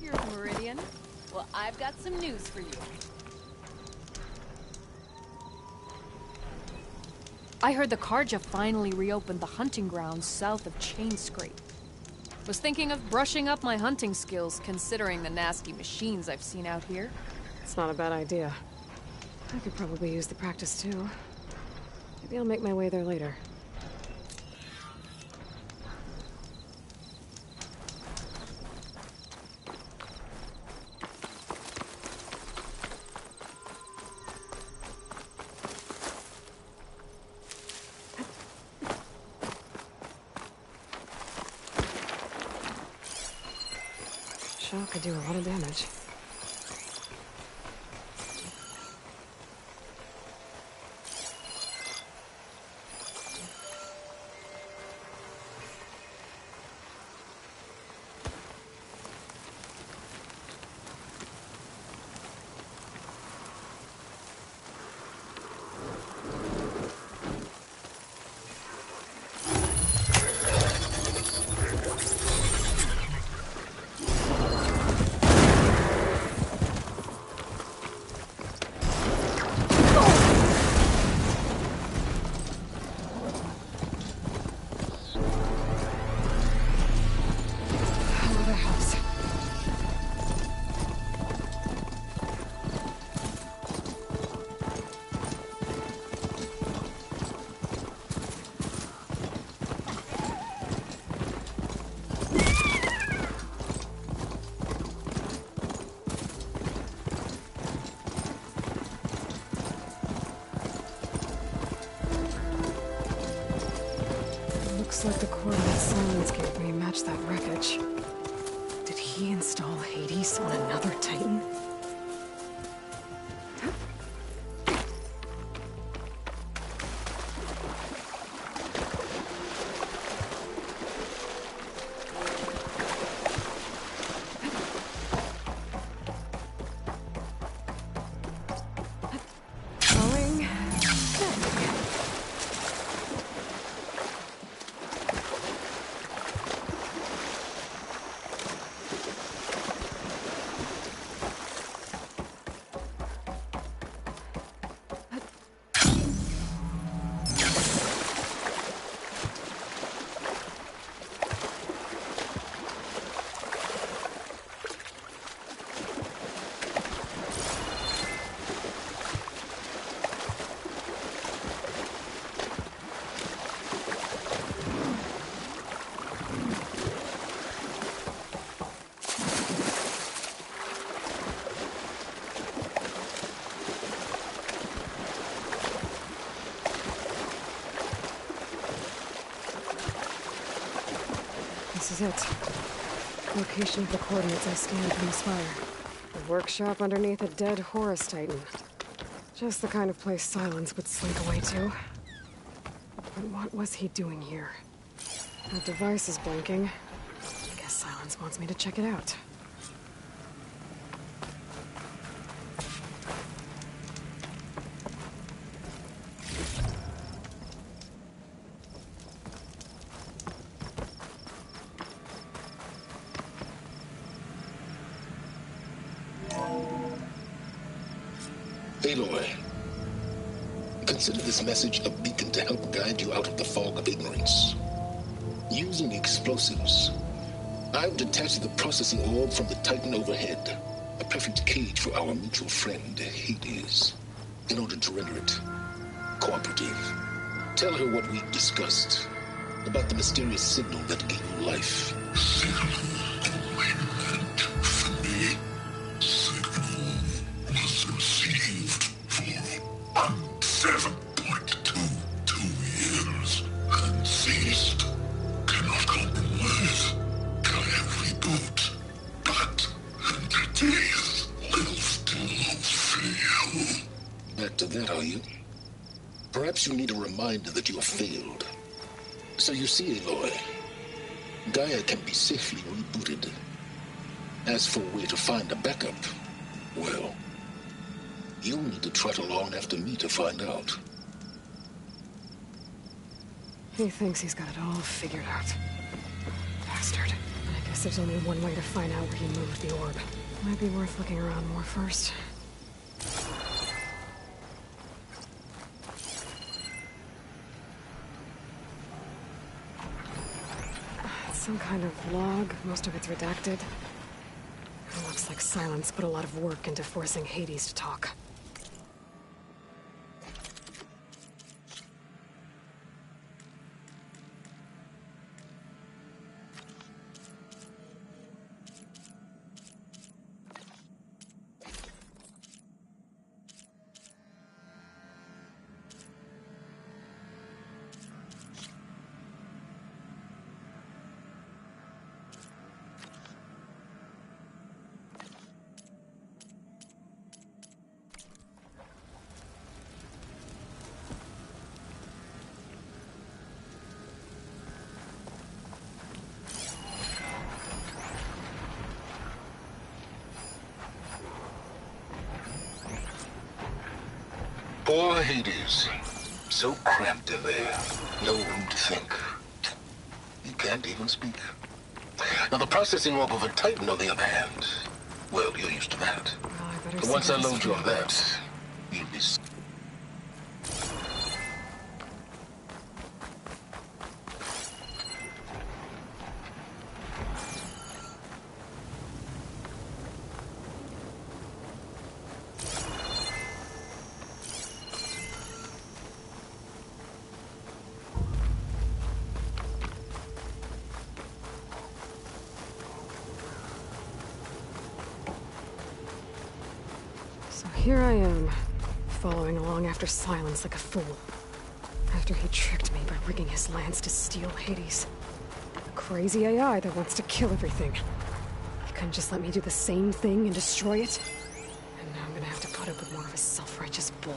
figures, Meridian. Well, I've got some news for you. I heard the Carja finally reopened the hunting grounds south of Chainscrape. Was thinking of brushing up my hunting skills, considering the nasty machines I've seen out here. It's not a bad idea. I could probably use the practice too. Maybe I'll make my way there later. Shell could do a lot of damage. Looks like the coordinates Silence gave me match that wreckage. Did he install Hades on another Titan? This is it. Location of the coordinates I scanned from the spire. The workshop underneath a dead Horus Titan. Just the kind of place Silence would slink away to. But what was he doing here? That device is blinking. I guess Silence wants me to check it out. Aloy, consider this message a beacon to help guide you out of the fog of ignorance. Using explosives, I've detached the processing orb from the Titan overhead, a perfect cage for our mutual friend, Hades, in order to render it cooperative. Tell her what we discussed about the mysterious signal that gave you life. Perhaps you need a reminder that you have failed. So you see, Aloy, Gaia can be safely rebooted. As for where to find a backup, well, you'll need to trot along after me to find out. He thinks he's got it all figured out. Bastard. I guess guess there's only one way to find out where he moved the orb. Might be worth looking around more first. It's some kind of log. Most of it's redacted. It looks like Silence put a lot of work into forcing Hades to talk. Poor Hades. So cramped in there. No room to think. He can't even speak. Now, the processing orb of a Titan, on the other hand, well, you're used to that. Well, I better But see once I what this load you on feels. that, you'll be... So here I am, following along after Silence like a fool. After he tricked me by rigging his lance to steal Hades. A crazy AI that wants to kill everything. He couldn't just let me do the same thing and destroy it? And now I'm gonna have to put up with more of his self-righteous bull.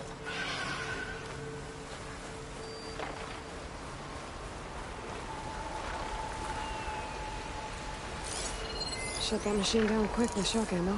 Shut that machine down quick with shock ammo.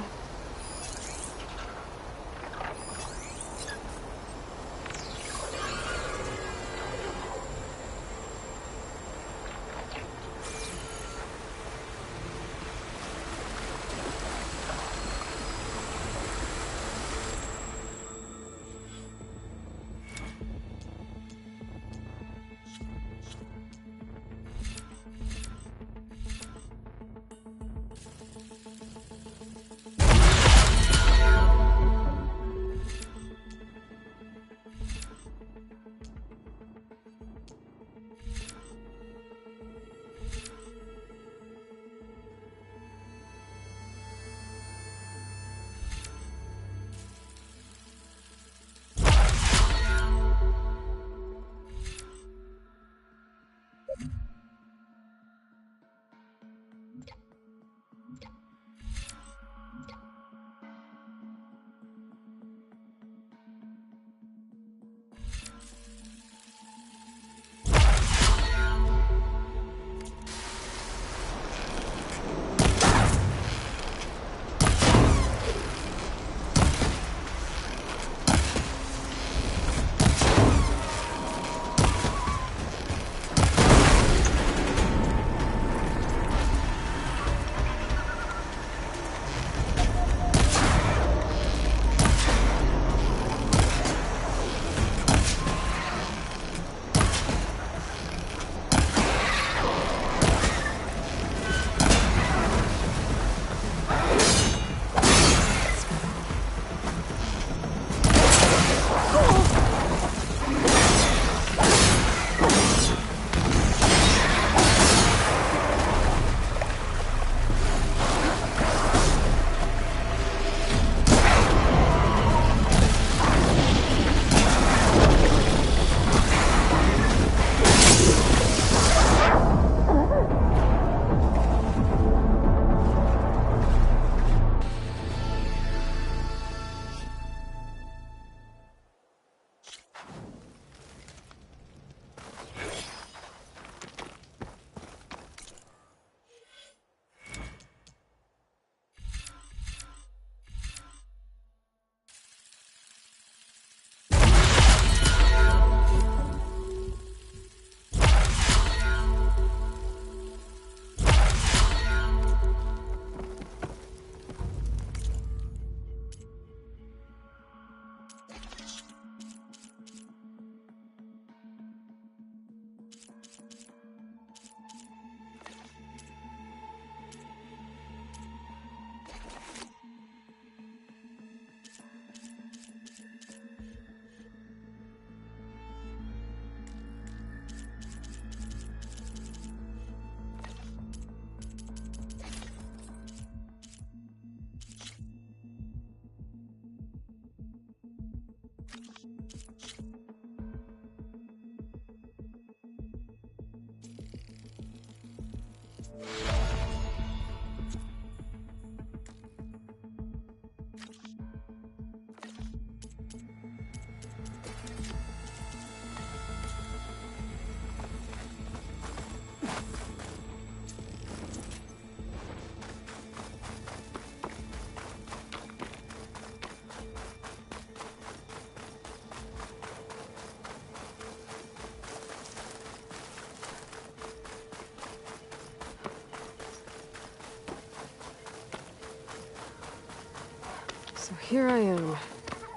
So here I am,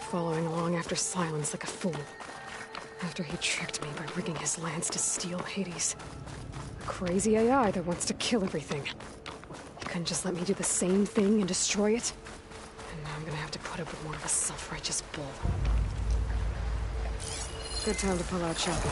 following along after Silence like a fool. After he tricked me by rigging his lance to steal Hades. A crazy AI that wants to kill everything. He couldn't just let me do the same thing and destroy it? And now I'm gonna have to put up with more of a self-righteous bull. Good time to pull out shopping.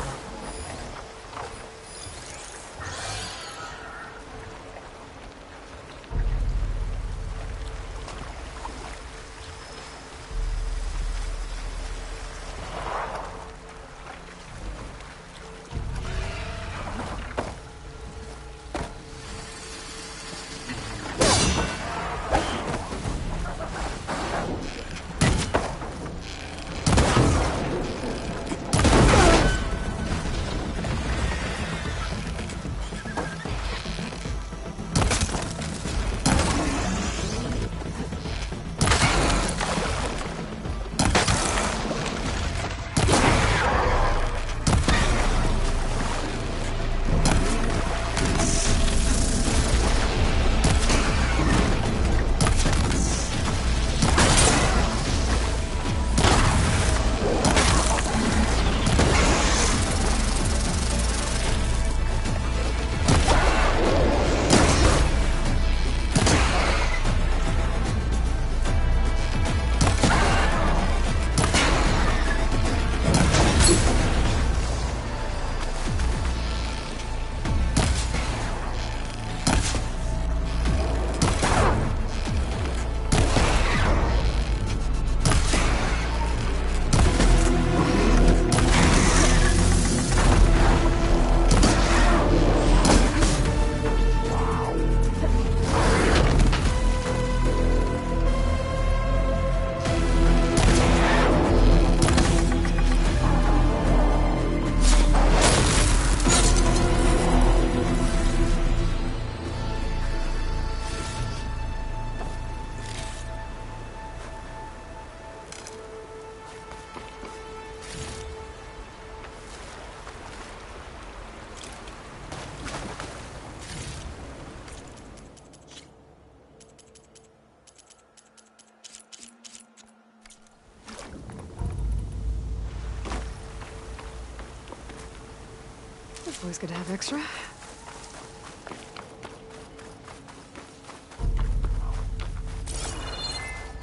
Always good to have extra.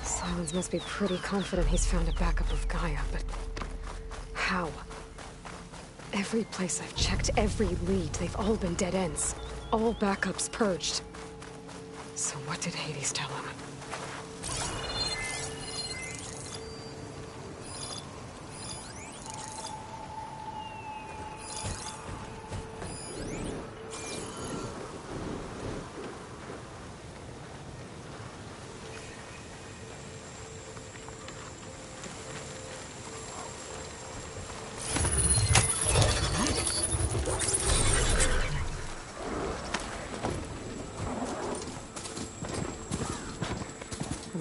Silence must be pretty confident he's found a backup of Gaia, but how? Every place I've checked, every lead, they've all been dead ends. All backups purged. So what did Hades tell him?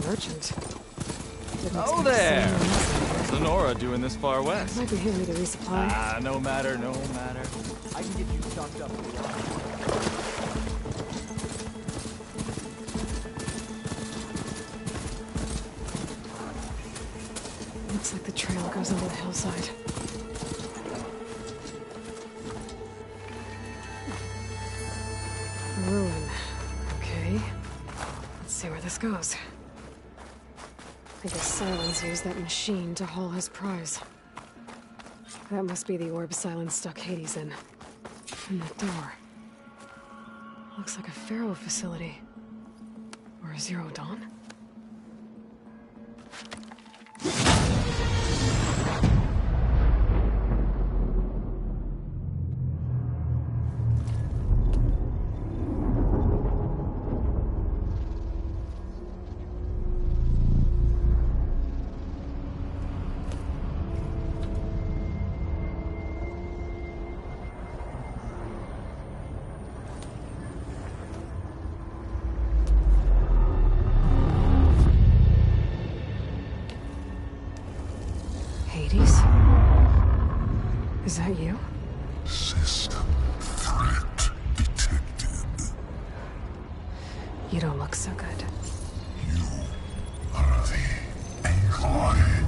Merchant. Oh there! Sonora doing this far west. Might be here to resupply. Ah, no matter, no matter. I can get you stocked up. Looks like the trail goes over the hillside. Ruin. Okay. Let's see where this goes. I guess Silence used that machine to haul his prize. That must be the orb Silence stuck Hades in. And that door. Looks like a Pharaoh facility. Or a Zero Dawn? Hades? Is that you? System threat detected. You don't look so good. You are the Sky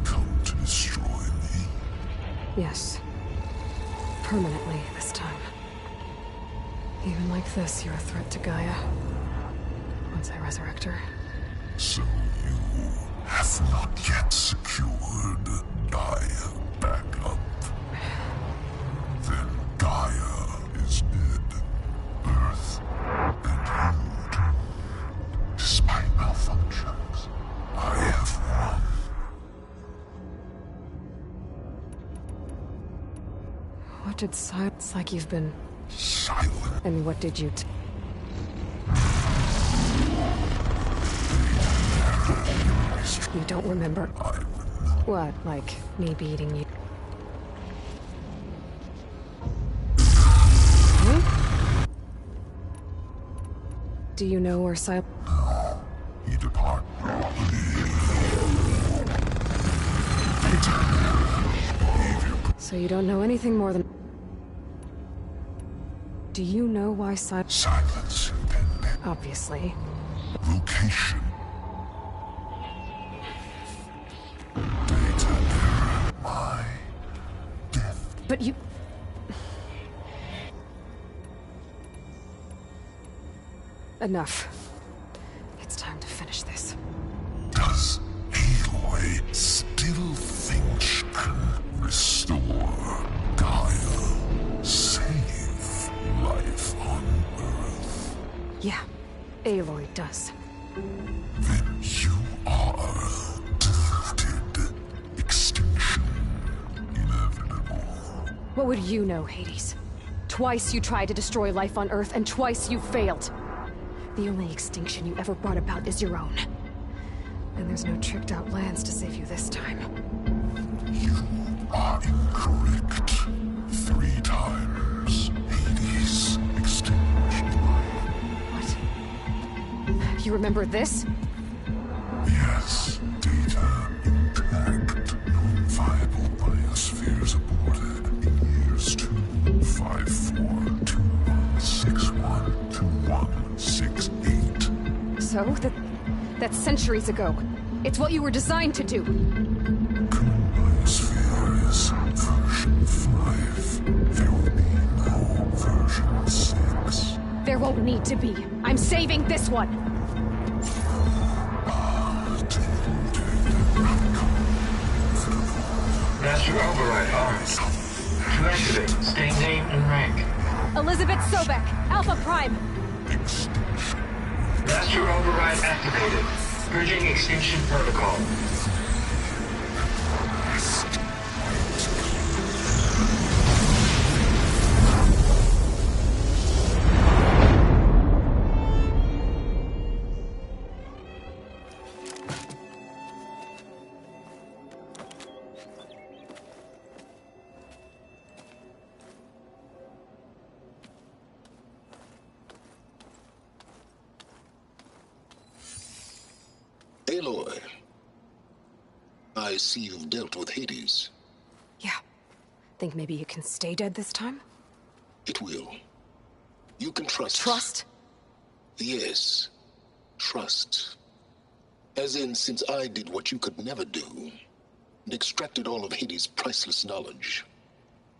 come to destroy me? Yes. Permanently this time. Even like this, you're a threat to Gaia. Once I resurrect her. So you have not yet secured Gaia back up. Then Gaia is dead. Earth and you too. Despite malfunctions, I have won. What did It's like you've been... Silent. And what did you You don't remember? What, like me beating you? Hmm? Do you know where He depart. So you don't know anything more than... Do you know why Silence impending. Obviously. Location. Data error. My death. But you... Enough. It's time to finish this. Does Aloy still think she can restore Gaia? Save life on Earth? Yeah, Aloy does. Then you are defeated. Extinction inevitable. What would you know, Hades? Twice you tried to destroy life on Earth, and twice you failed. The only extinction you ever brought about is your own. And there's no tricked-out lands to save you this time. You are incorrect. 3 times. Hades extinguished life. What? You remember this? Yes, data intact. Non-viable biospheres aborted in years 254, 2161, 2168. So? That's centuries ago. It's what you were designed to do. Current biosphere is version 5. There will be no version 6. There won't need to be. I'm saving this one! Master Override arms. To activate, state name and rank. Elizabeth Sobek, Alpha Prime! Master Override activated. Purging extinction protocol. Aloy, I see you've dealt with Hades. Yeah. Think maybe you can stay dead this time? It will. You can trust. Trust? Yes. Trust. As in, since I did what you could never do, and extracted all of Hades' priceless knowledge,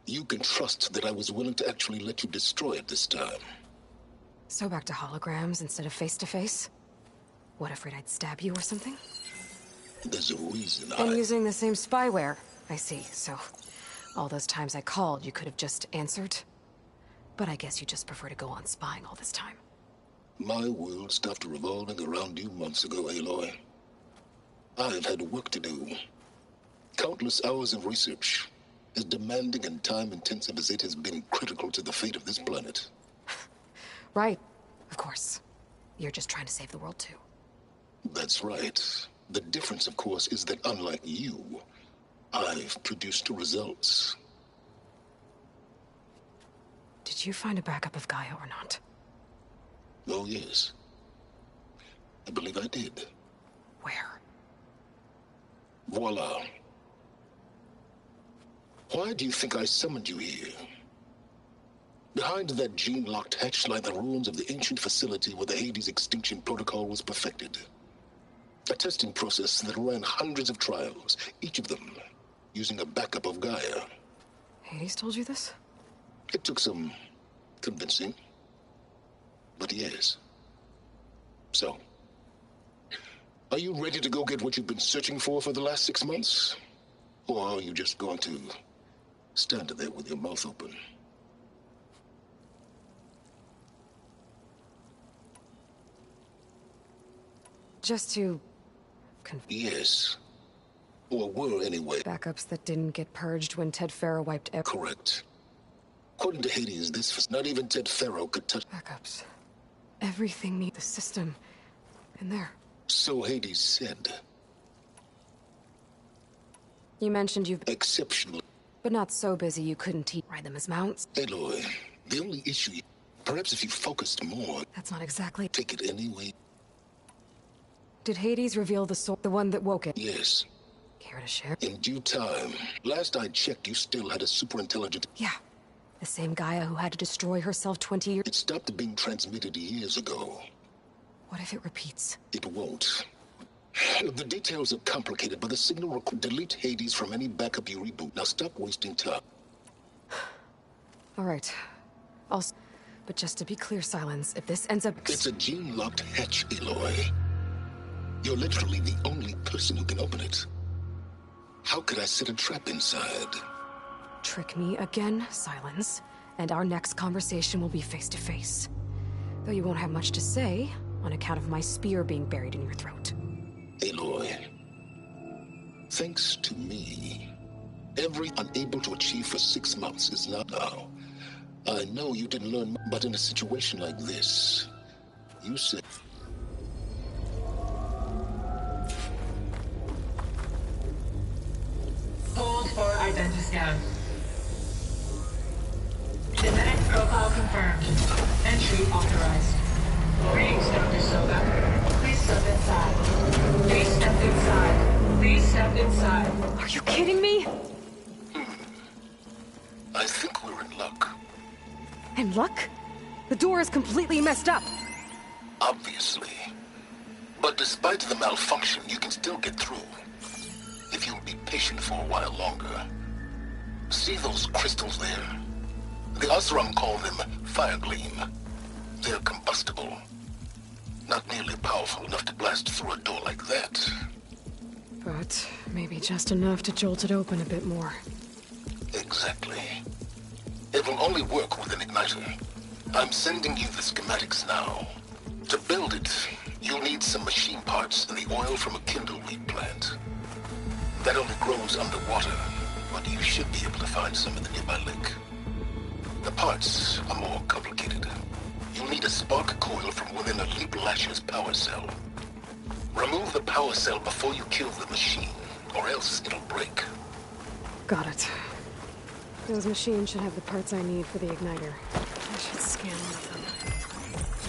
you can trust that I was willing to actually let you destroy it this time. So back to holograms instead of face-to-face? What, afraid I'd stab you or something? There's a reason And using the same spyware. I see, so... all those times I called, you could have just answered? But I guess you just prefer to go on spying all this time. My world stopped revolving around you months ago, Aloy. I've had work to do. Countless hours of research, as demanding and time-intensive as it has been critical to the fate of this planet. Right, of course. You're just trying to save the world too. That's right. The difference, of course, is that unlike you, I've produced results. Did you find a backup of Gaia or not? Oh, yes. I believe I did. Where? Voila. Why do you think I summoned you here? Behind that gene-locked hatch lie the ruins of the ancient facility where the Hades extinction protocol was perfected. A testing process that ran hundreds of trials, each of them using a backup of Gaia. Hades told you this? It took some convincing, but yes. So, are you ready to go get what you've been searching for the last 6 months? Or are you just going to stand there with your mouth open? Just to... Yes. Or were anyway. Backups that didn't get purged when Ted Faro wiped Correct. According to Hades, not even Ted Faro could touch... Backups. Everything needs the system in there. So Hades said. You mentioned you've... Exceptional. But not so busy you couldn't ride them as mounts. Aloy, the only issue... Perhaps if you focused more... That's not exactly... Take it anyway. Did Hades reveal the sword, the one that woke it? Yes. Care to share? In due time. Last I checked, you still had a super-intelligent... Yeah. The same Gaia who had to destroy herself 20 years... It stopped being transmitted years ago. What if it repeats? It won't. The details are complicated, but the signal will delete Hades from any backup you reboot. Now stop wasting time. All right. But just to be clear, Silence, if this ends up... It's a gene-locked hatch, Aloy. You're literally the only person who can open it. How could I set a trap inside? Trick me again, Silence, and our next conversation will be face-to-face. Though you won't have much to say, on account of my spear being buried in your throat. Aloy, thanks to me, every unable to achieve for 6 months is not now. I know you didn't learn, but in a situation like this, you said... Hold for identiscan. Genetic profile confirmed. Entry authorized. Greetings, Dr. Soga. Please step inside. Please step inside. Please step inside. Are you kidding me? I think we're in luck. In luck? The door is completely messed up. Obviously. But despite the malfunction, you can still get through. If you'll be patient for a while longer. See those crystals there? The Oseram call them fire gleam. They're combustible. Not nearly powerful enough to blast through a door like that. But maybe just enough to jolt it open a bit more. Exactly. It will only work with an igniter. I'm sending you the schematics now. To build it, you'll need some machine parts and the oil from a kindleweed plant. That only grows underwater, but you should be able to find some in the nearby lake. The parts are more complicated. You'll need a spark coil from within a Leap Lasher's power cell. Remove the power cell before you kill the machine, or else it'll break. Got it. Those machines should have the parts I need for the igniter. I should scan one of them.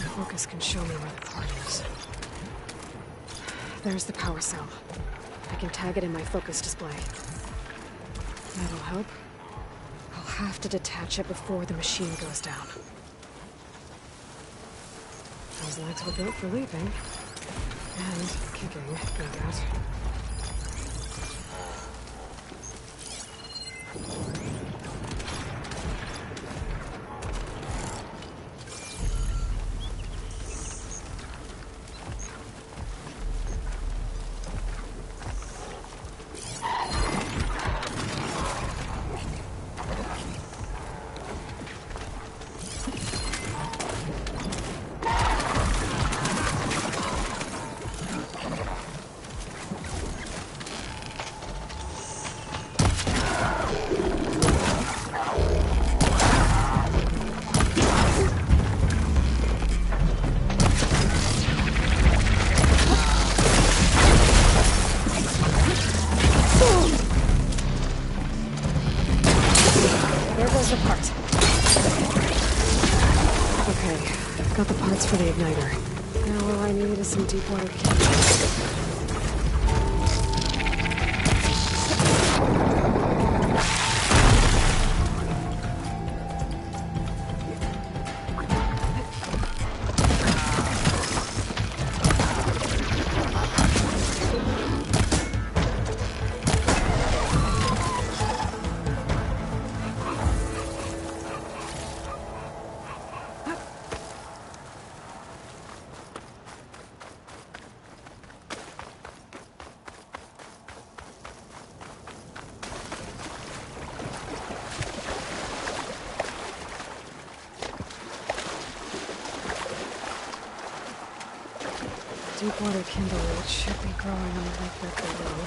My focus can show me where the part is. There's the power cell. I can tag it in my focus display. That'll help. I'll have to detach it before the machine goes down. Those legs were built for leaping. And kicking, no doubt. Got the parts for the igniter. Now all I need is some deep water cable. Deepwater kindleweed should be growing on the lake bed below.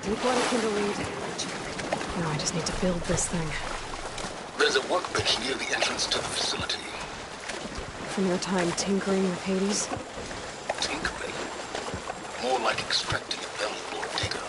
Deepwater kindleweed. Now I just need to build this thing. There's a workbench near the entrance to the facility. From your time tinkering with Hades? Tinkering? More like extracting a valuable data.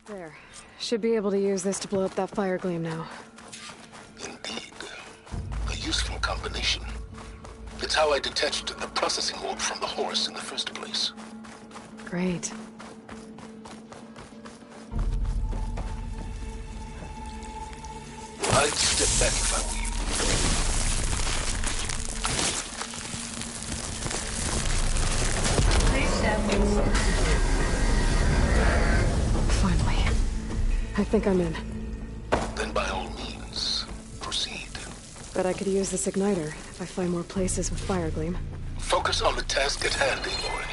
There. Should be able to use this to blow up that fire gleam now. Indeed. A useful combination. It's how I detached the processing orb from the horse in the first place. Great. I'd step back if I were you. Please step inside. Finally. I think I'm in. Then by all means, proceed. Bet I could use this igniter if I find more places with fire gleam. Focus on the task at hand, Aloy.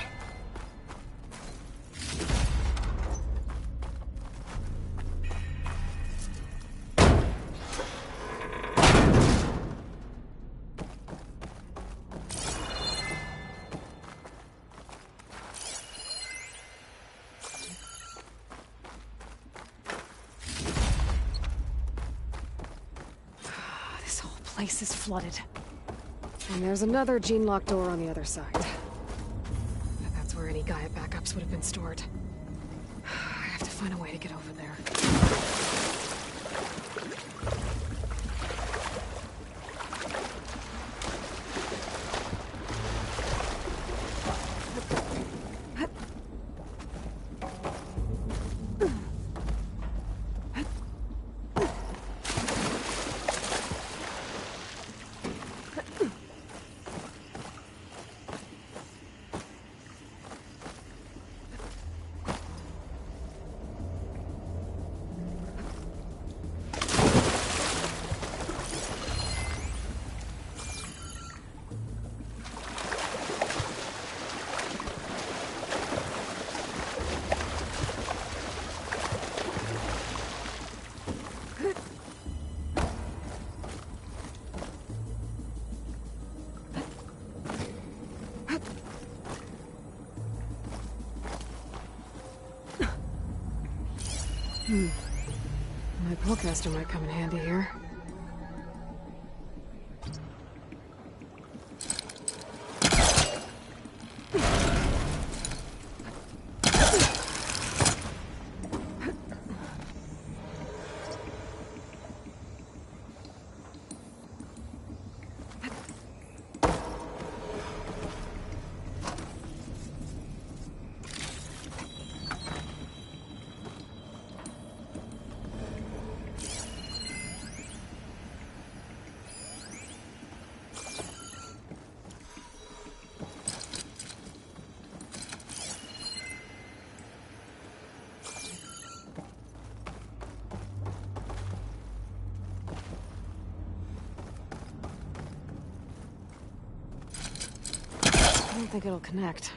This whole place is flooded. And there's another gene-locked door on the other side. That's where any Gaia backups would have been stored. I have to find a way to get over there. My pullcaster might come in handy here. I don't think it'll connect.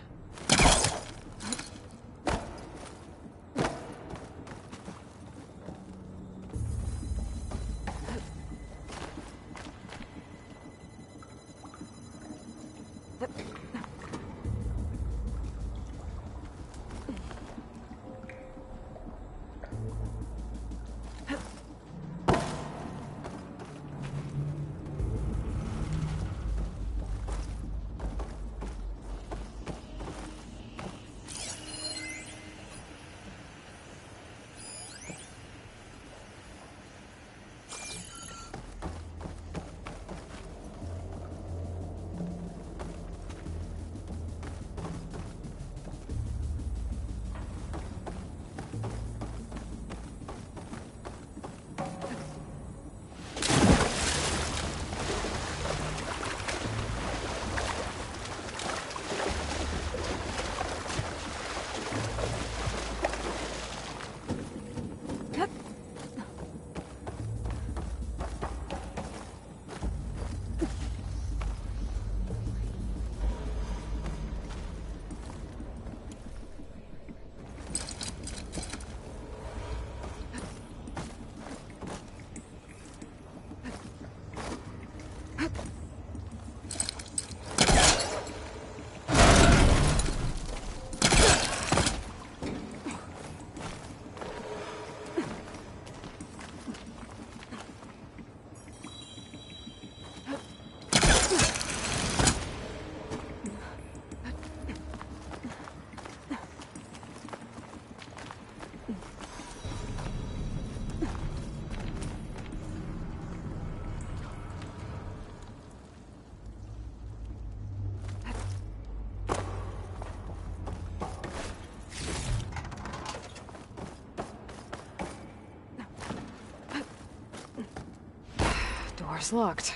door's locked.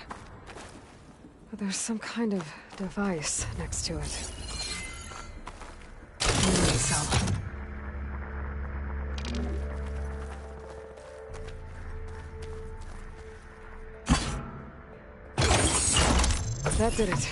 But there's some kind of device next to it. Memory cell. That did it.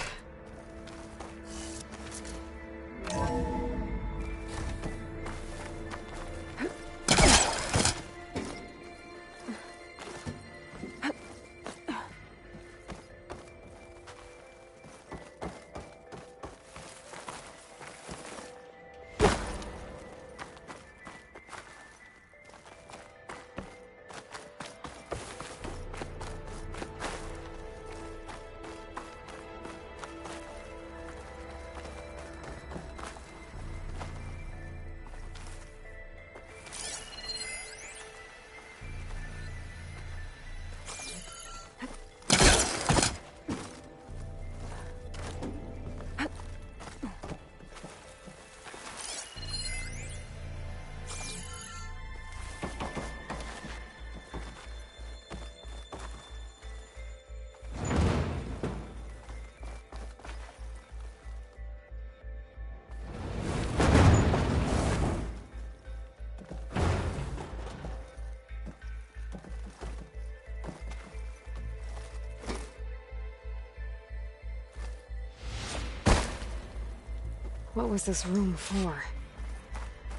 What was this room for?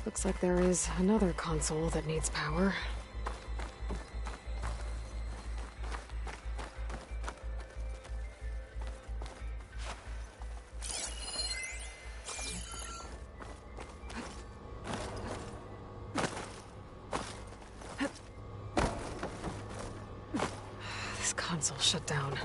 Looks like there is another console that needs power. This console shut down.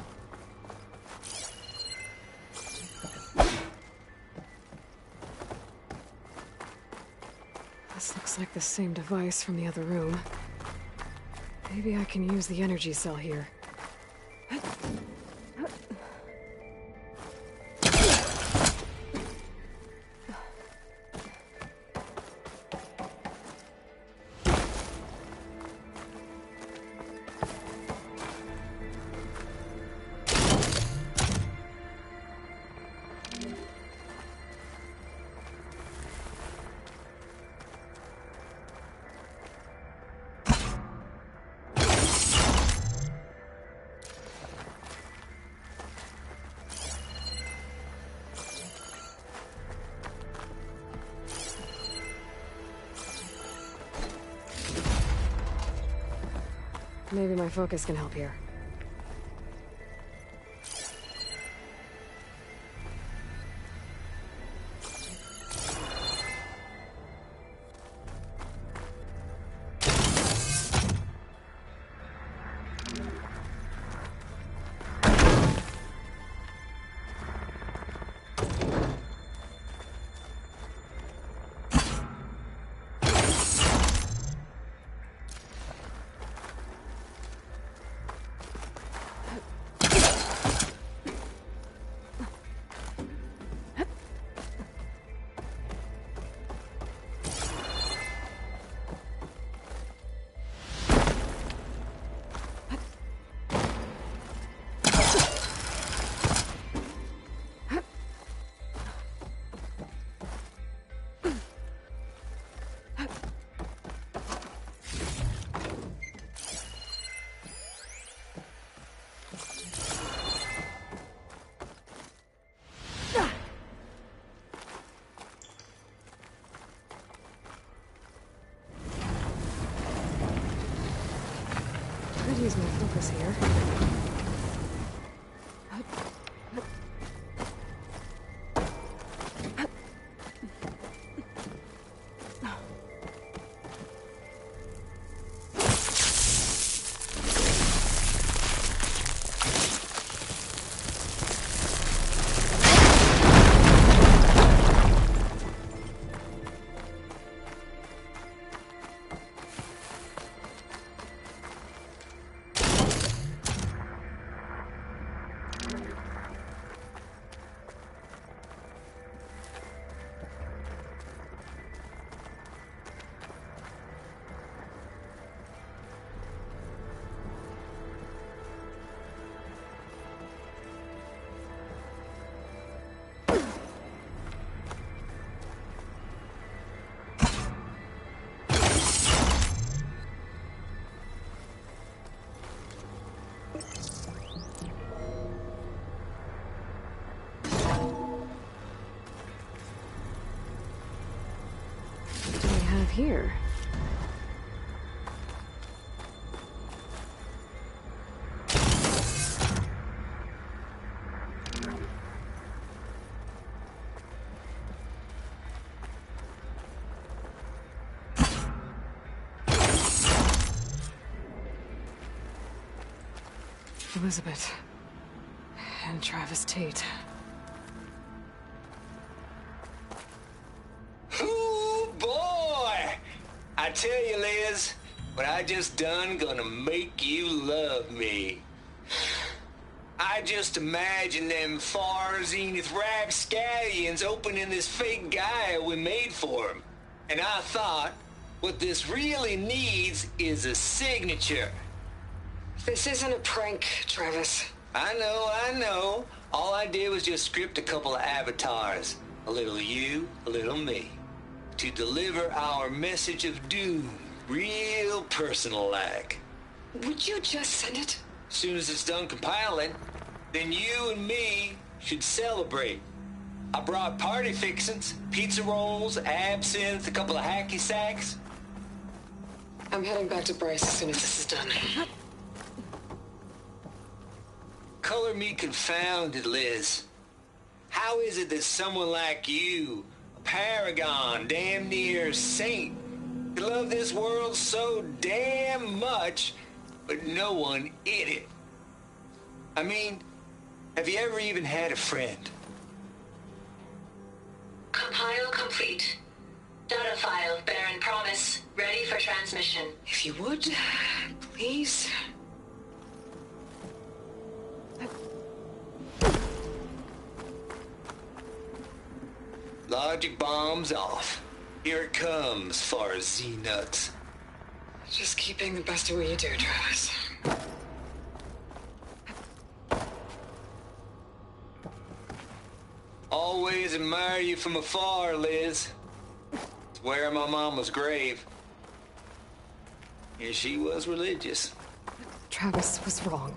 This looks like the same device from the other room. Maybe I can use the energy cell here. Maybe my focus can help here. Could use my focus here. Elizabeth. And Travis Tate. Ooh, boy! I tell you, Liz, what I just done gonna make you love me. I just imagine them far zenith rapscallions opening this fake guy we made for him. And I thought, what this really needs is a signature. This isn't a prank, Travis. I know. All I did was just script a couple of avatars. A little you, a little me. To deliver our message of doom, real personal-like. Would you just send it? As soon as it's done compiling, then you and me should celebrate. I brought party fixins, pizza rolls, absinthe, a couple of hacky sacks. I'm heading back to Bryce as soon as this is done. Color me confounded, Liz. How is it that someone like you, a paragon, damn near saint, could love this world so damn much, but no one in it? I mean, have you ever even had a friend? Compile complete. Data file, Baron Promise, ready for transmission. If you would, please. Logic bombs off. Here it comes, far Z-nuts. Just keep being the best at what you do, Travis. Always admire you from afar, Liz. Swear my mama's grave. And she was religious. Travis was wrong.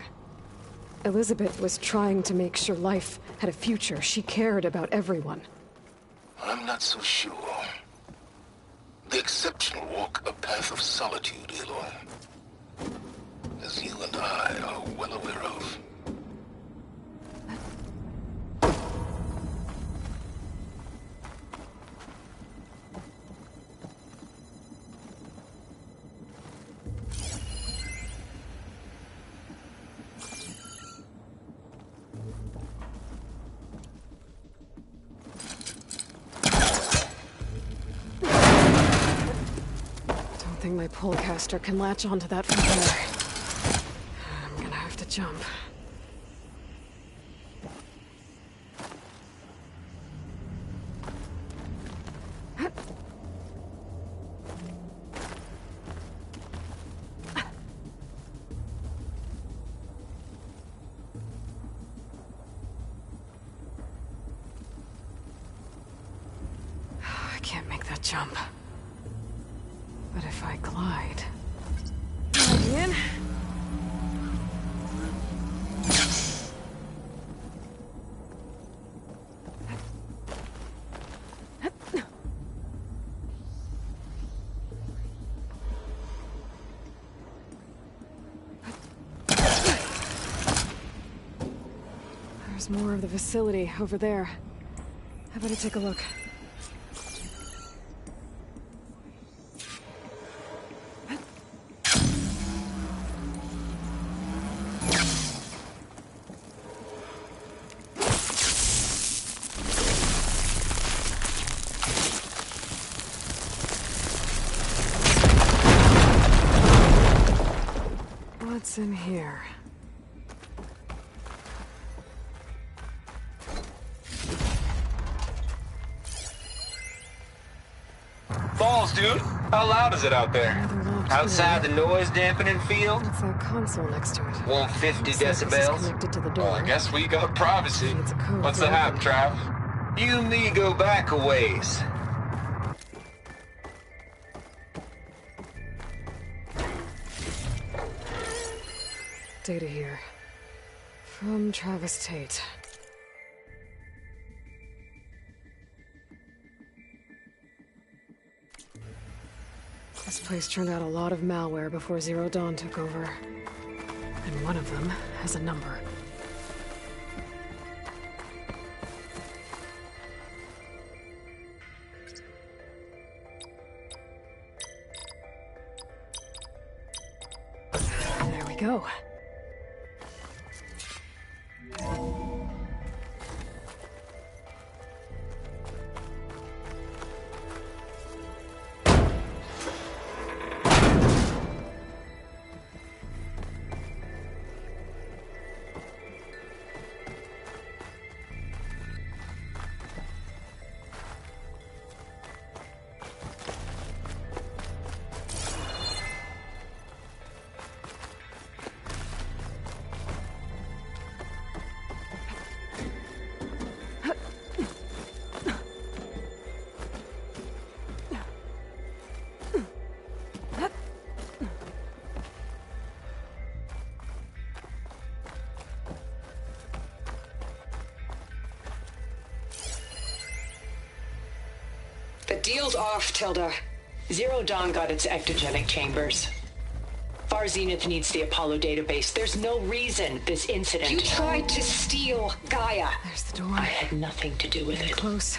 Elizabeth was trying to make sure life had a future. She cared about everyone. I'm not so sure. The exceptional walk a path of solitude, Aloy. As you and I are well aware of. My polecaster can latch onto that from there. I'm gonna have to jump. I can't make that jump. But if I glide... in... There's more of the facility over there. How about I take a look? What's in here? Balls, dude. How loud is it out there? Outside the noise dampening field? It's that console next to it. 150 Looks like this is decibels. connected to the door. Well, I guess we got privacy. It's a code What's to the hap, open. Trav? You and me go back a ways. Data here. From Travis Tate. This place turned out a lot of malware before Zero Dawn took over. And one of them has a number. There we go. deal's off, Tilda. Zero Dawn got its ectogenic chambers. Far Zenith needs the Apollo database. There's no reason this incident... You tried to steal Gaia. There's the door. I had nothing to do with it. Close.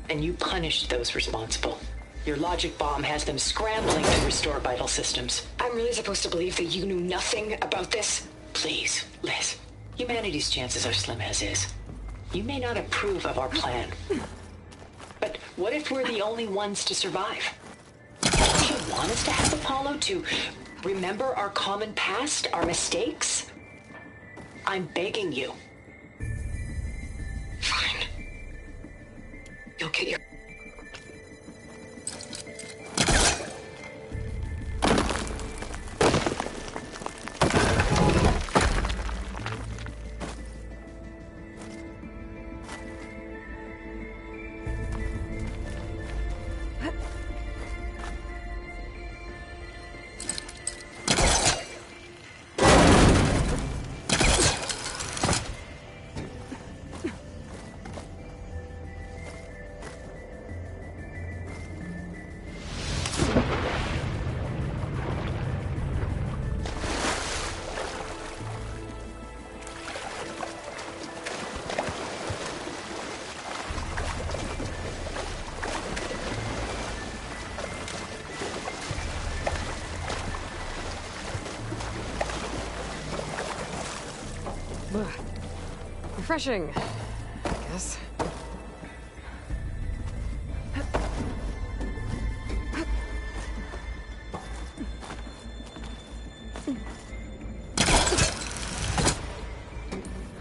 And you punished those responsible. Your logic bomb has them scrambling to restore vital systems. I'm really supposed to believe that you knew nothing about this? Please, Liz. Humanity's chances are slim as is. You may not approve of our plan. But what if we're the only ones to survive? Don't you want us to have Apollo to remember our common past, our mistakes? I'm begging you. Fine. You'll get your... Refreshing, I guess.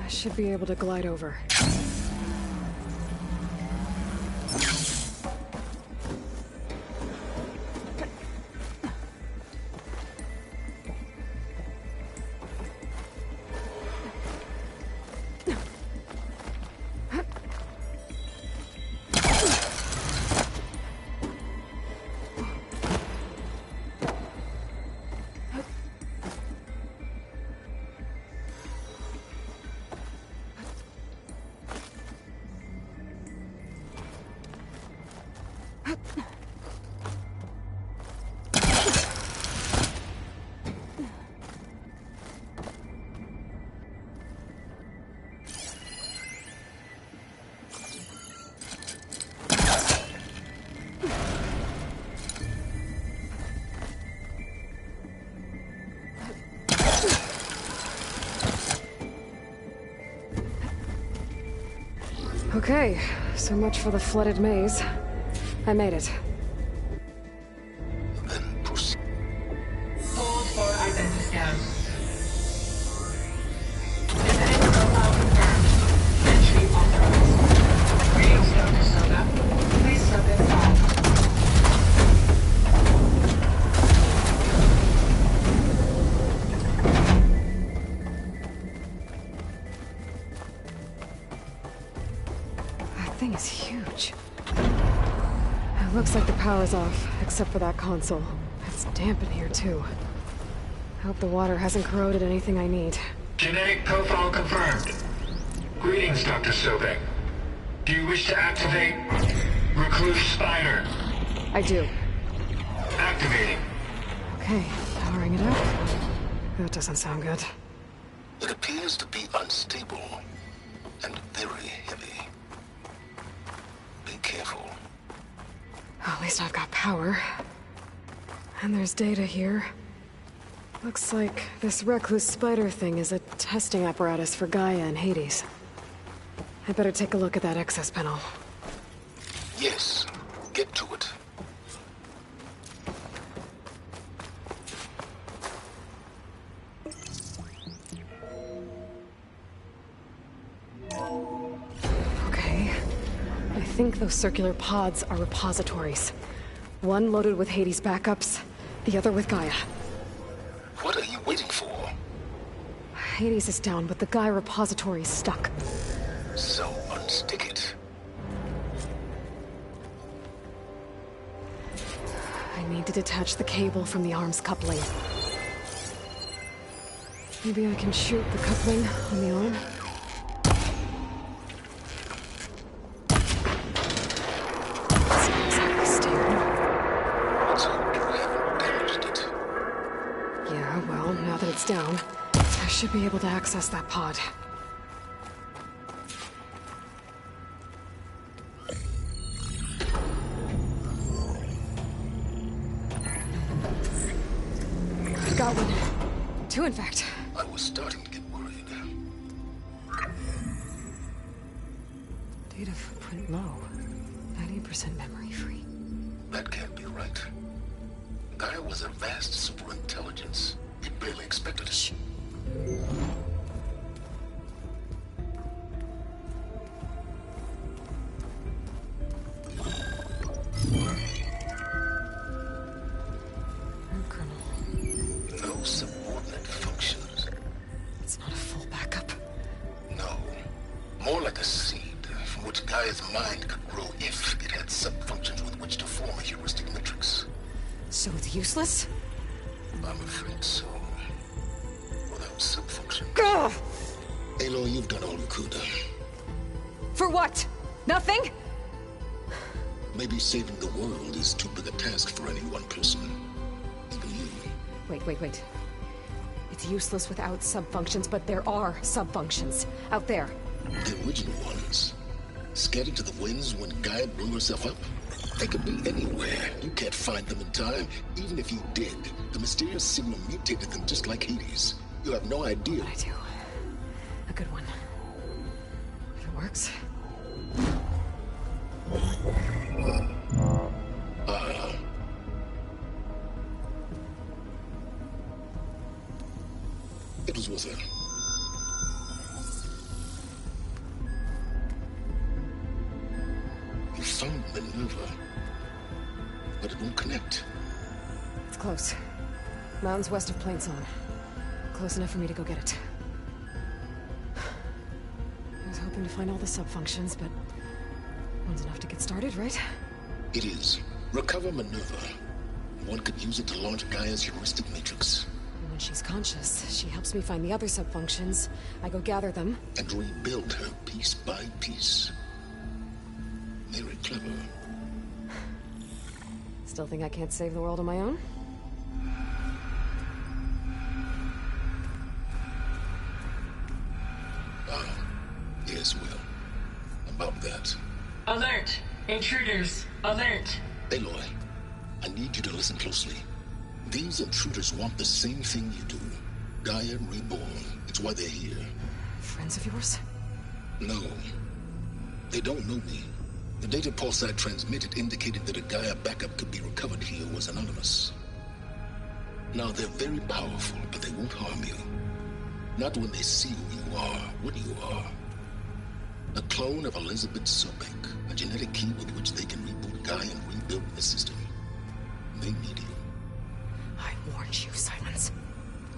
I should be able to glide over. Okay, so much for the flooded maze. I made it. Then proceed. Hold for identiscan. Genetic profile confirmed. Entry authorized. Greetings, Dr. Soda. Please step inside. That thing is huge. It looks like the power's off, except for that console. It's damp in here, too. I hope the water hasn't corroded anything I need. Genetic profile confirmed. Greetings, Dr. Sobek. Do you wish to activate Recluse Spider? I do. Activating. Okay, powering it up. That doesn't sound good. It appears to be unstable and very heavy. Be careful. At least I've got power. And there's data here. Looks like this Recluse Spider thing is a testing apparatus for Gaia and Hades. I better take a look at that access panel. Yes, get to it. Okay. I think those circular pods are repositories. One loaded with Hades backups, the other with Gaia. What are you waiting for? Hades is down, but the Gaia repository is stuck. So unstick it. I need to detach the cable from the arm's coupling. Maybe I can shoot the coupling on the arm? It's not exactly Yeah, well, now that it's down, I should be able to access that pod. Got one. Two, in fact. I was starting to get worried. Data footprint low. 90% memory free. That can't be right. Gaia was a vast superintelligence. We barely expected it. Shh. No subordinate functions. It's not a full backup. No. More like a seed from which Gaia's mind could grow if it had sub-functions with which to form a heuristic matrix. So it's useless? I'm afraid so. Without sub-function. Ugh! Aloy, you've done all you could. For what? Nothing? Maybe saving the world is too big a task for any one person. Even you. Wait. It's useless without sub-functions, but there are sub-functions out there. The original ones. Scattered to the winds when Gaia blew herself up? They could be anywhere. You can't find them in time. Even if you did, the mysterious signal mutated them just like Hades. You have no idea. I do. A good one. If it works. It was with her. You found Minerva, but it won't connect. It's close. Mountains west of Plainsong. Close enough for me to go get it. I was hoping to find all the sub-functions, but one's enough to get started, right? It is. Recover Minerva. One could use it to launch Gaia's heuristic matrix. And when she's conscious, she helps me find the other sub-functions. I go gather them. And rebuild her piece by piece. Very clever. Still think I can't save the world on my own? Yes, well. About that. Alert! Intruders! Alert! Aloy, I need you to listen closely. These intruders want the same thing you do. Gaia reborn. It's why they're here. Friends of yours? No. They don't know me. The data pulse I transmitted indicated that a Gaia backup could be recovered here was anonymous. Now, they're very powerful, but they won't harm you. Not when they see who you are, what you are. A clone of Elizabeth Sobek, a genetic key with which they can reboot Gaia and rebuild the system. They need you. I warned you, Silence.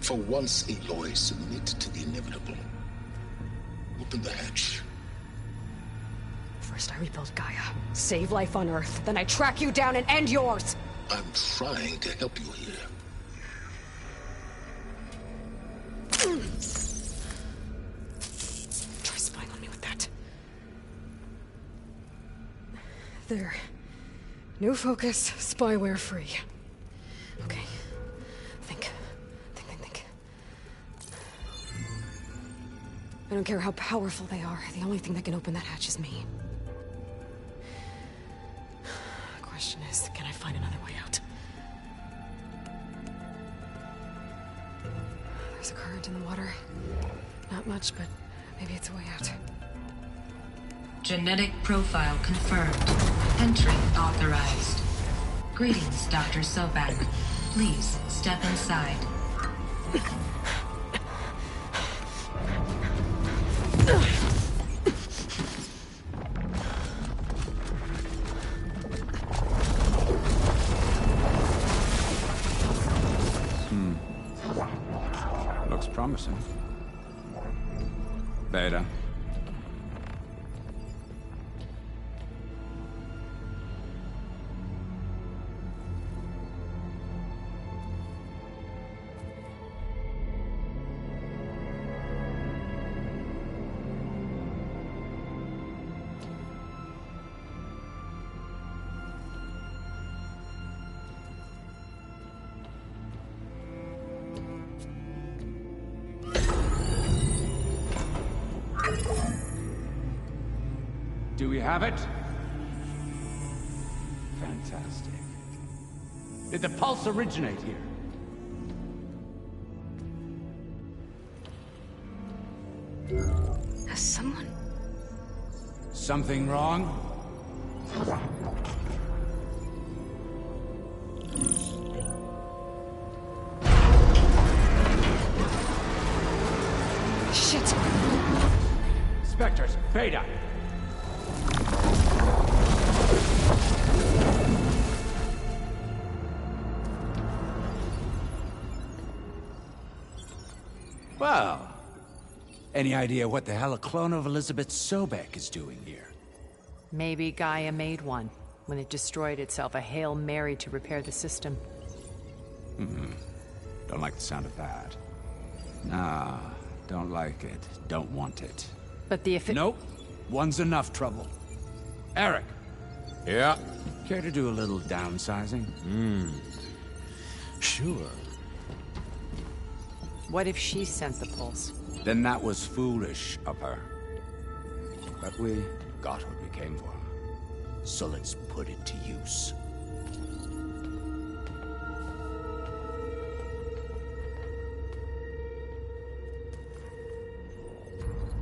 For once, Aloy, submit to the inevitable. Open the hatch. First I rebuild Gaia, save life on Earth, then I track you down and end yours! I'm trying to help you here. Try spying on me with that. There. New focus, spyware free. Okay. Think. I don't care how powerful they are. The only thing that can open that hatch is me. Question is, can I find another way out? There's a current in the water. Not much, but maybe it's a way out. Genetic profile confirmed. Entry authorized. Greetings, Dr. Sobek. Please step inside. Looks promising. Beta. Do we have it? Fantastic. Did the pulse originate here? Has someone... Something wrong? Shit! Spectres, Beta! Well, any idea what the hell a clone of Elizabeth Sobek is doing here? Maybe Gaia made one, when it destroyed itself, a Hail Mary to repair the system. Don't like the sound of that. Nah, don't like it. Don't want it. But the Nope. One's enough trouble. Eric! Yeah? Care to do a little downsizing? Sure. What if she sent the pulse? Then that was foolish of her. But we got what we came for. So let's put it to use.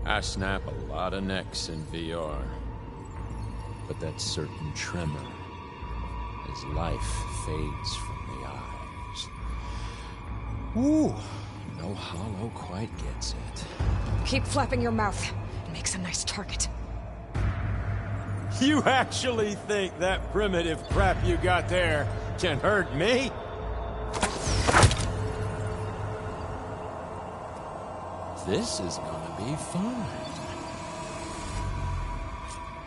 I snap a lot of necks in VR. But that certain tremor as life fades from the eyes. Ooh, no hollow quite gets it. Keep flapping your mouth. It makes a nice target. You actually think that primitive crap you got there can hurt me? This is gonna be fun.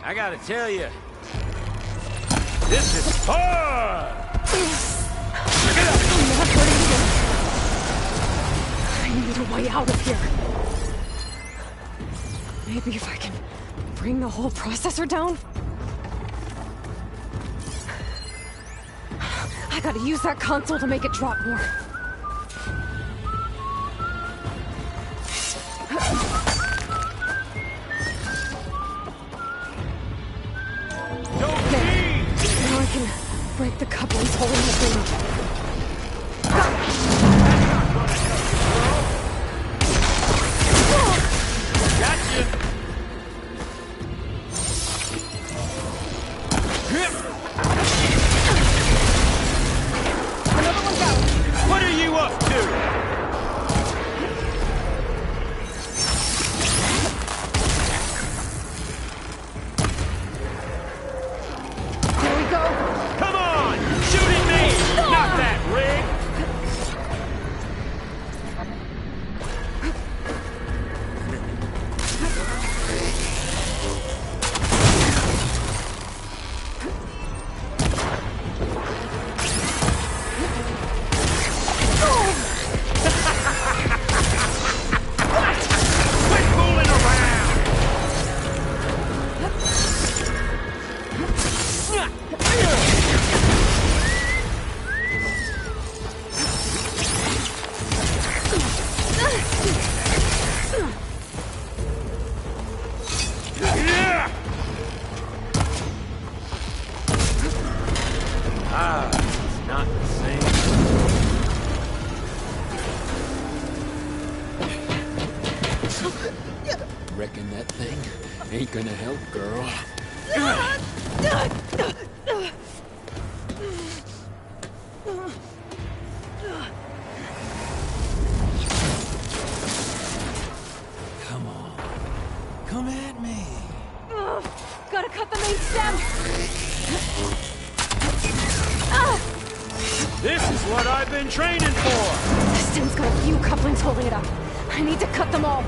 I gotta tell you, this is fun! I need a way out of here. Maybe if I can bring the whole processor down? I gotta use that console to make it drop more. Now I can break the couplings holding the thing up. Gotcha! Another one down! What are you up to? Here we go! Come on! Shoot at me! Not that rig! Quit fooling around! Ah, it's not the same. Reckon that thing ain't gonna help, girl. Come on. Come at me. Gotta cut the main stem! This is what I've been training for. This stem's got a few couplings holding it up. I need to cut them all.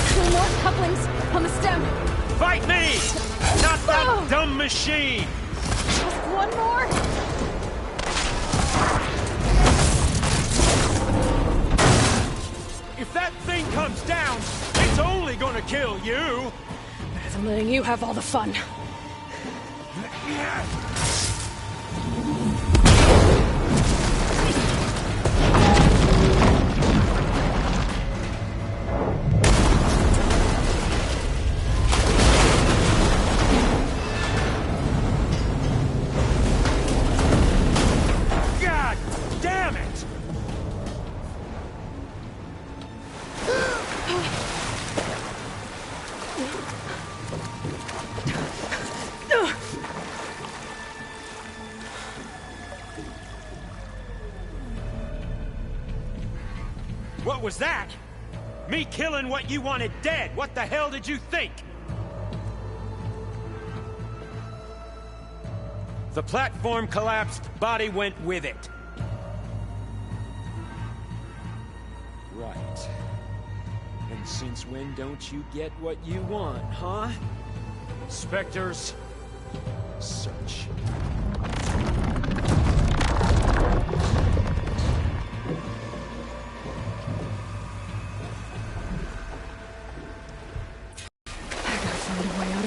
Two more couplings on the stem. Fight me! Not that dumb machine! Just one more. If that thing comes down, it's only gonna kill you! I'm letting you have all the fun. God damn it! What was that? Me killing what you wanted dead. What the hell did you think? The platform collapsed, body went with it. Right. And since when don't you get what you want, huh? Spectres, search.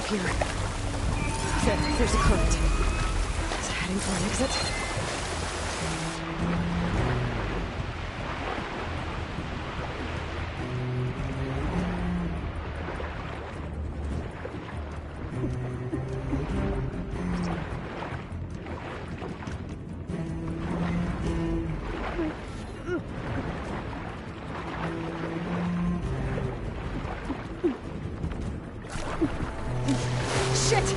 Here. There's a current. Is it heading for an exit? Shit!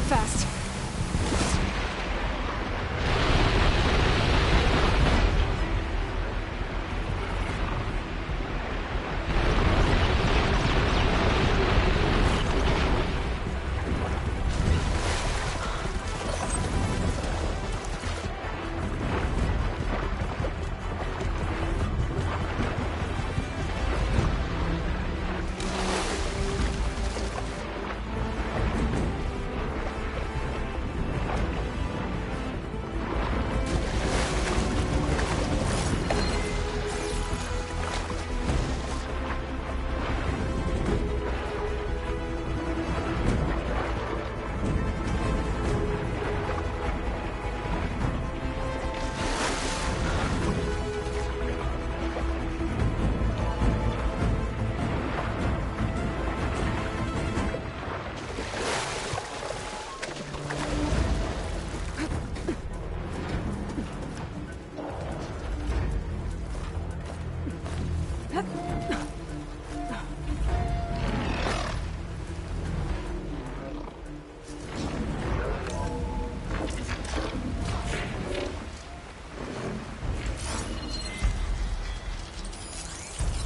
Fast.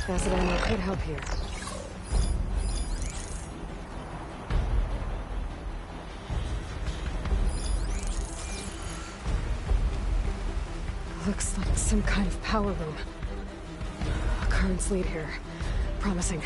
Acid ammo could help here. Looks like some kind of power room. A current's lead here. Promising.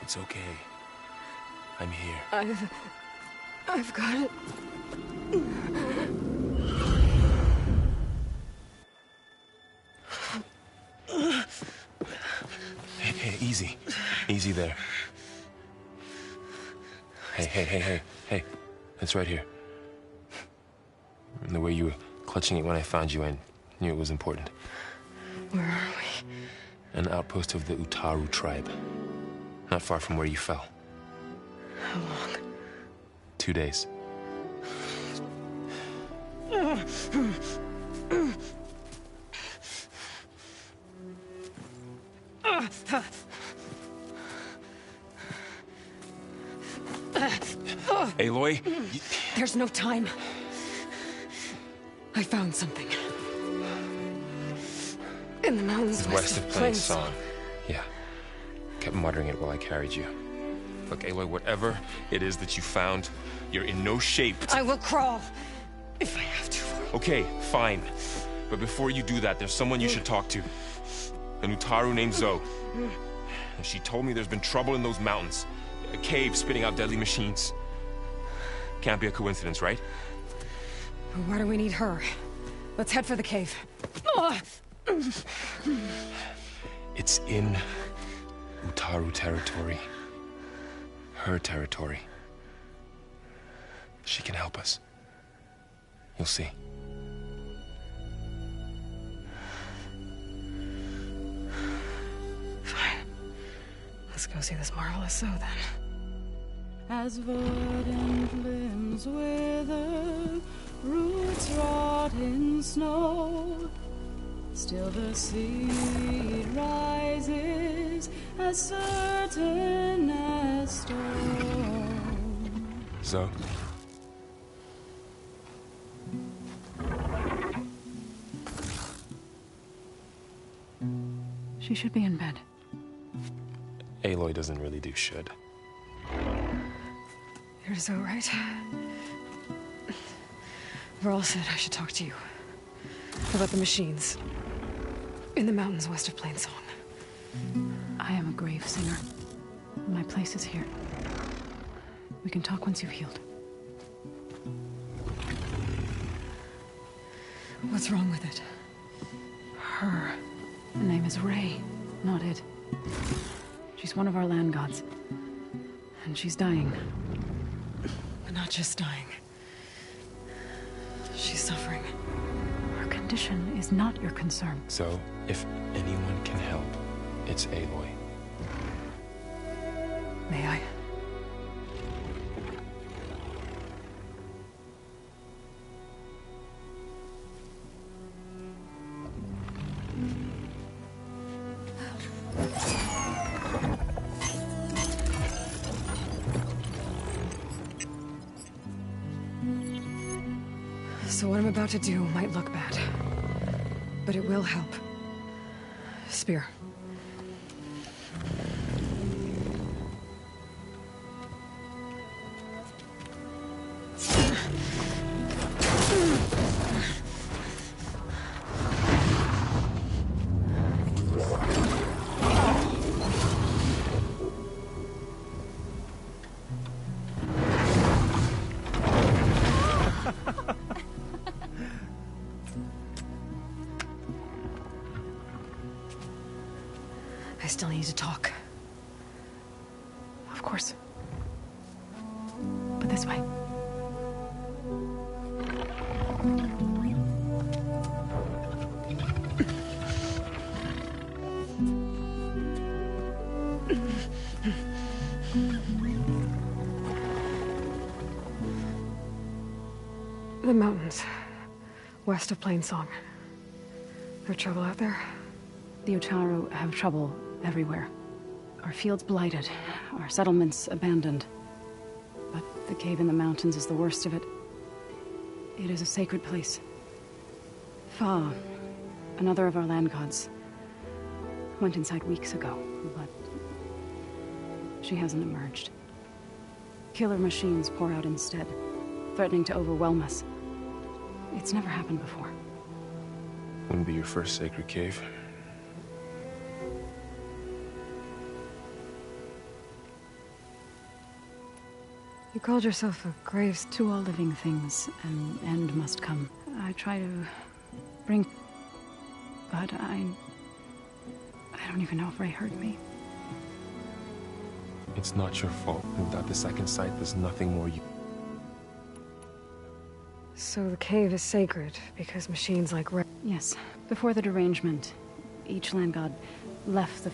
It's okay. I'm here. I've got it. Hey, easy. Easy there. Hey. It's right here. And the way you were clutching it when I found you, I knew it was important. Where are we? An outpost of the Utaru tribe. Not far from where you fell. How long? 2 days. Aloy? There's no time. I found something. In the mountains west of Plainsong. Yeah. Kept muttering it while I carried you. Look, Aloy, whatever it is that you found, you're in no shape. I will crawl. If I have to. Okay, fine. But before you do that, there's someone you should talk to. An Utaru named Zoe. And she told me there's been trouble in those mountains. A cave spitting out deadly machines. Can't be a coincidence, right? Why do we need her? Let's head for the cave. It's in Utaru territory. Her territory. She can help us. You'll see. Fine. Let's go see this marvelous Zoe then. As verdant limbs wither, roots rot in snow, still the seed rises as certain as stone. Zoe? She should be in bed. Aloy doesn't really do should. You're Zoe, right? Varl said I should talk to you. About the machines. In the mountains west of Plainsong. I am a grave singer. My place is here. We can talk once you've healed. What's wrong with it? Her. Her name is Ray, not Id. She's one of our land gods. And she's dying. But not just dying. She's suffering. Her condition is not your concern. So, if anyone can help, it's Aloy. May I? So what I'm about to do might look bad, but it will help. Spear. I still need to talk. Of course. But this way. The mountains. West of Plainsong. There trouble out there? The Utaru have trouble everywhere. Our fields blighted, our settlements abandoned. But the cave in the mountains is the worst of it. It is a sacred place. Fa, another of our land gods, went inside weeks ago, but she hasn't emerged. Killer machines pour out instead, threatening to overwhelm us. It's never happened before. Wouldn't be your first sacred cave. You called yourself a graves. To all living things, an end must come. I try to bring... But I don't even know if Ray heard me. It's not your fault. Without the second sight, there's nothing more you... So the cave is sacred, because machines like Ray... Yes. Before the derangement, each land god left the...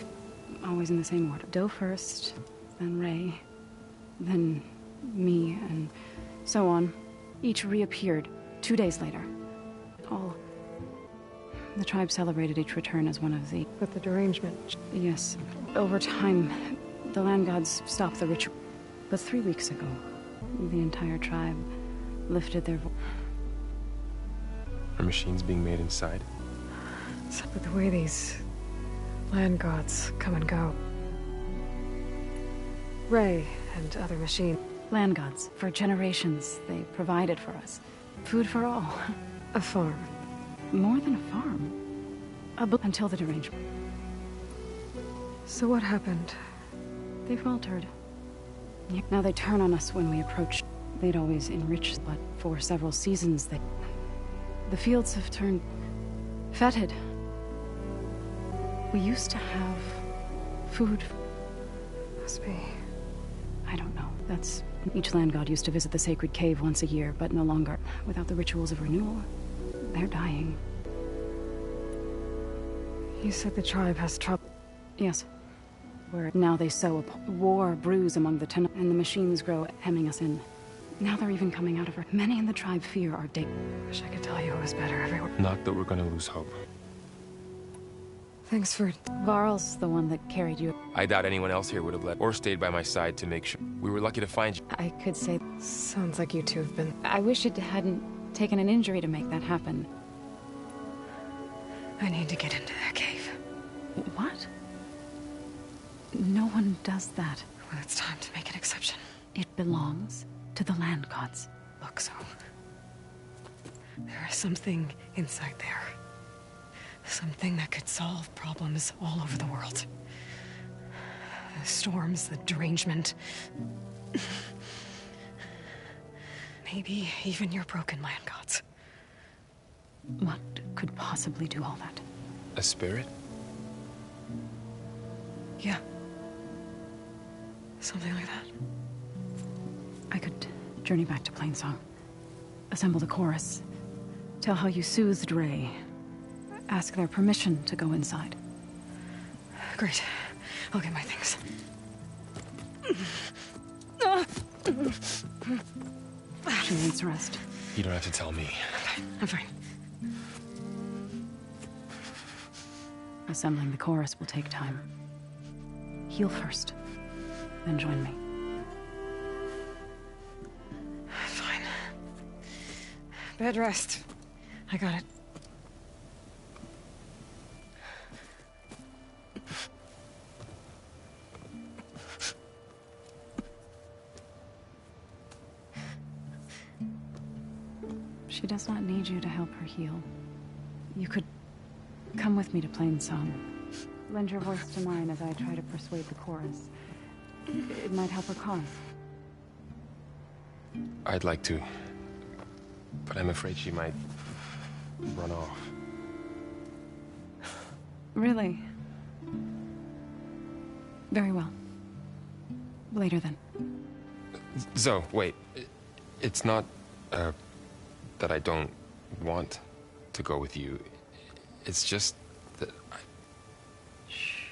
always in the same order. Doe first, then Ray, then me, and so on. Each reappeared 2 days later. All... The tribe celebrated each return as one of the... But the derangement... Yes. Over time, the land gods stopped the ritual. But 3 weeks ago, the entire tribe lifted their voice. Are machines being made inside? But the way these land gods come and go... Ray and other machines... Land gods. For generations, they provided for us. Food for all. A farm. More than a farm. Until the derangement. So what happened? They faltered. Now they turn on us when we approach. They'd always enriched, but for several seasons they... The fields have turned... fetid. We used to have... food. Must be... I don't know. That's... Each land god used to visit the sacred cave once a year, but no longer. Without the rituals of renewal. They're dying. You said the tribe has trouble. Yes. Where now they sow war brews among the ten, and the machines grow, hemming us in. Now they're even coming out of her. Many in the tribe fear our day. Wish I could tell you it was better everywhere. Not that we're gonna lose hope. Thanks for... Varl's the one that carried you. I doubt anyone else here would have let or stayed by my side to make sure. We were lucky to find you. I could say... Sounds like you two have been... I wish it hadn't taken an injury to make that happen. I need to get into that cave. What? No one does that. Well, it's time to make an exception. It belongs to the land gods. Look, so... There is something inside there. Something that could solve problems all over the world. The storms, the derangement. Maybe even your broken land gods. What could possibly do all that? A spirit? Yeah. Something like that. I could journey back to Plainsong. Assemble the chorus. Tell how you soothed Ray. Ask their permission to go inside. Great. I'll get my things. She needs rest. You don't have to tell me. I'm fine. Assembling the chorus will take time. Heal first, then join me. Fine. Bed rest. I got it. She does not need you to help her heal. You could come with me to Plainsong. Lend your voice to mine as I try to persuade the chorus. It might help her cause. I'd like to. But I'm afraid she might run off. Really? Very well. Later then. Zoe, wait. It's not, that I don't want to go with you. It's just that I... Shh.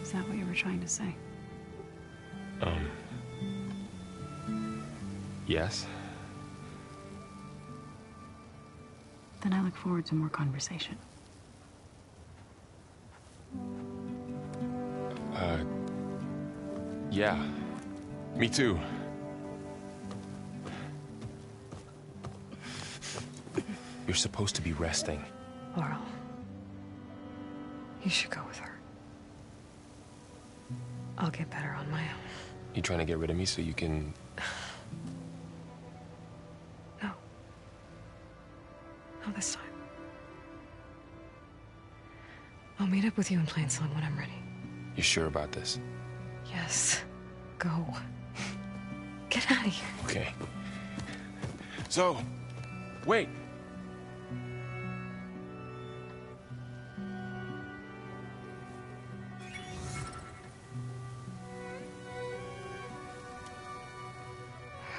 Is that what you were trying to say? Yes? Then I look forward to more conversation. Yeah. Me too. You're supposed to be resting. Laurel. You should go with her. I'll get better on my own. You trying to get rid of me so you can... No. this time. I'll meet up with you in Plainsong when I'm ready. You sure about this? Yes. Go. Get out of here. Okay. So, wait.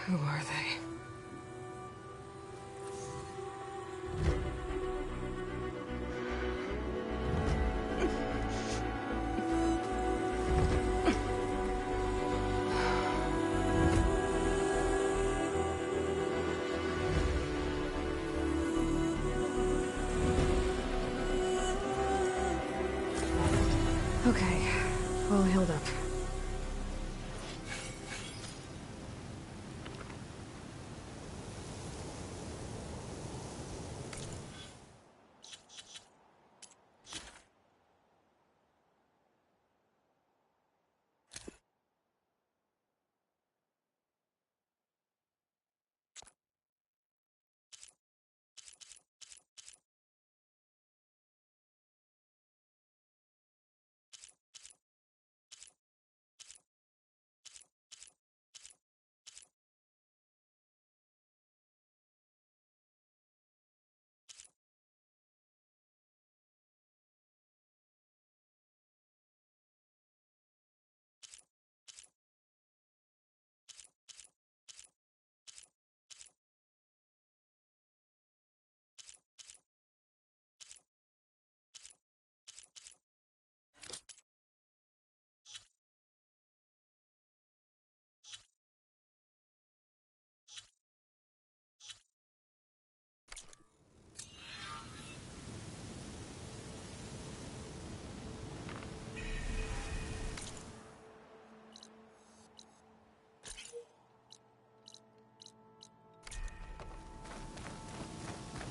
Who are they? Okay, all healed up.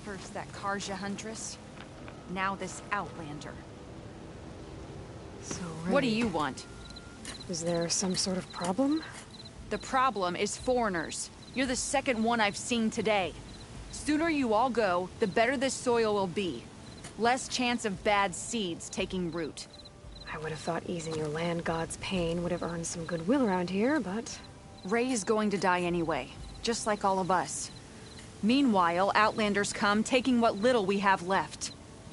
First that Karja Huntress, now this Outlander. So, What do you want? Is there some sort of problem? The problem is foreigners. You're the second one I've seen today. Sooner you all go, the better this soil will be. Less chance of bad seeds taking root. I would have thought easing your land god's pain would have earned some goodwill around here, but... Ray's going to die anyway, just like all of us. Meanwhile, Outlanders come, taking what little we have left.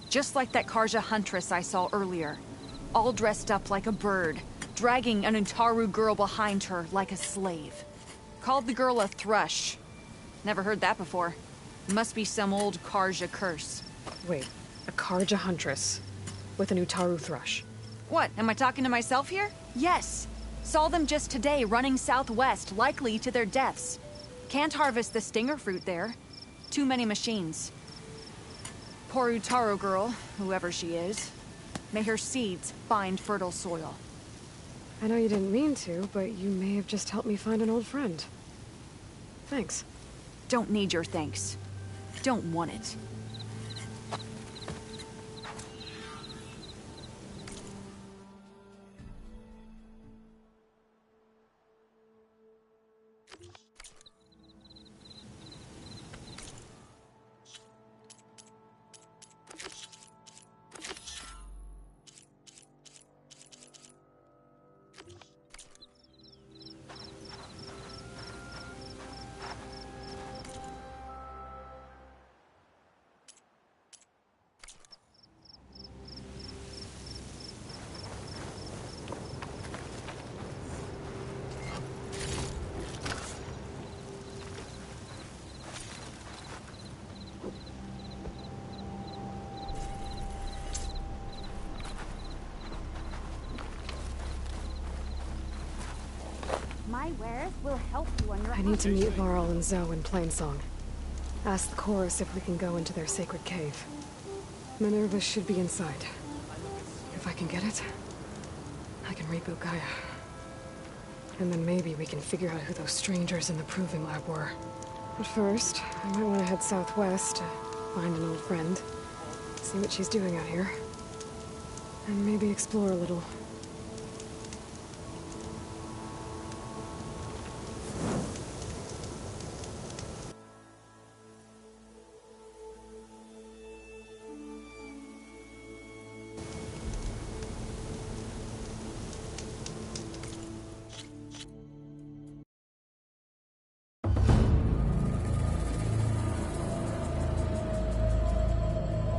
Just like that Karja Huntress I saw earlier. All dressed up like a bird, dragging an Utaru girl behind her like a slave. Called the girl a thrush. Never heard that before. Must be some old Karja curse. Wait, a Karja Huntress with an Utaru thrush. What, am I talking to myself here? Yes. Saw them just today running southwest, likely to their deaths. Can't harvest the stinger fruit there. Too many machines. Poor Utaru girl, whoever she is. May her seeds find fertile soil. I know you didn't mean to, but you may have just helped me find an old friend. Thanks. Don't need your thanks. Don't want it. My wares will help you on your I need to meet Varl and Zoe in Plainsong. Ask the chorus if we can go into their sacred cave. Minerva should be inside. If I can get it, I can reboot Gaia. And then maybe we can figure out who those strangers in the Proving Lab were. But first, I might want to head southwest to find an old friend. See what she's doing out here. And maybe explore a little.